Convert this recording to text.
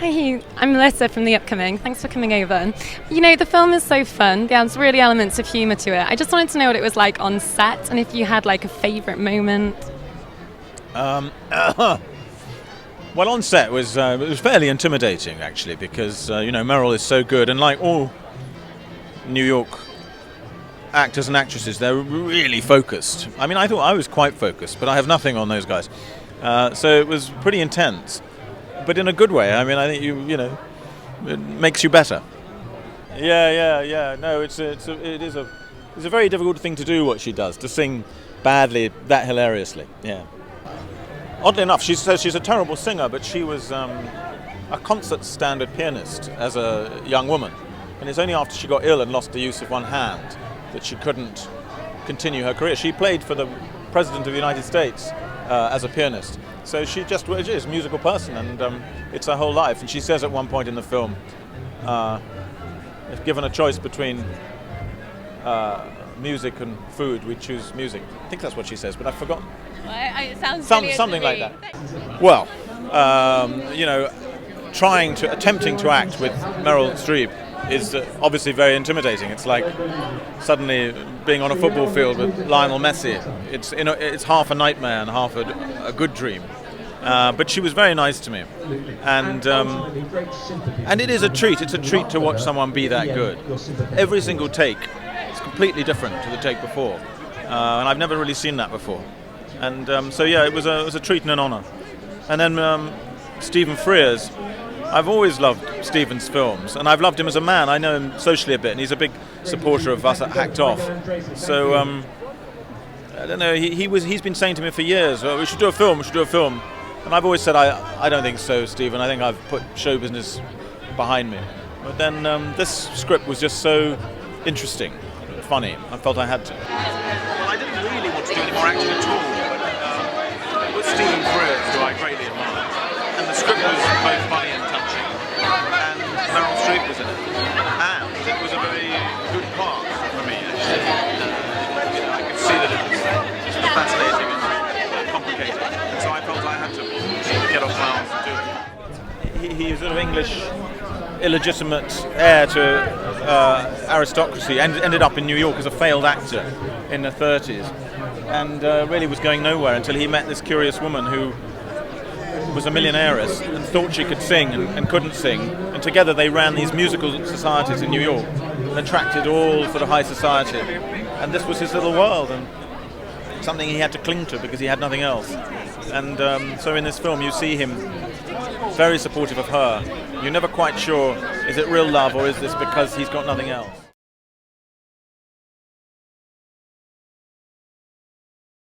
Hi, Hugh. I'm Melissa from The Upcoming. Thanks for coming over. You know, the film is so fun. There's really elements of humour to it. I just wanted to know what it was like on set and if you had like a favourite moment. Well, on set it was fairly intimidating actually because Meryl is so good, and like all New York actors and actresses, they're really focused. I mean, I thought I was quite focused, but I have nothing on those guys. So it was pretty intense, but in a good way. I mean, I think it makes you better. Yeah. No, it is a very difficult thing to do what she does, to sing badly that hilariously. Yeah. Oddly enough, she's a terrible singer, but she was a concert standard pianist as a young woman, and it's only after she got ill and lost the use of one hand that she couldn't continue her career. She played for the President of the United States as a pianist, so she is a musical person, and it's her whole life. And she says at one point in the film, if given a choice between music and food, we choose music. I think that's what she says, but I've forgotten. It sounds something like that. Well, attempting to act with Meryl Streep is obviously very intimidating. It's like suddenly being on a football field with Lionel Messi. It's half a nightmare and half a good dream. But she was very nice to me, and it is a treat. It's a treat to watch someone be that good. Every single take is completely different to the take before, and I've never really seen that before. And it was a treat and an honour. And then Stephen Frears. I've always loved Stephen's films, and I've loved him as a man. I know him socially a bit, and he's a big supporter of us at Hacked Off. So I don't know. He's been saying to me for years, we should do a film. And I've always said, I don't think so, Stephen. I think I've put show business behind me. But then this script was just so interesting, funny. I felt I had to. Well, I didn't really want to do any more acting at all. It was Stephen Frears, who I greatly admire. And the script was both funny and touching. And Meryl Streep was in it. And it was a very good part for me, actually. I could see that it was fascinating and complicated. And so I felt I had to get off my arms and do it. He was sort of English, illegitimate heir to aristocracy, and ended up in New York as a failed actor in the 30s, and really was going nowhere until he met this curious woman who was a millionairess and thought she could sing and couldn't sing, and together they ran these musical societies in New York and attracted all sort of high society, and this was his little world and something he had to cling to because he had nothing else. And so in this film you see him very supportive of her. You're never quite sure, is it real love or is this because he's got nothing else?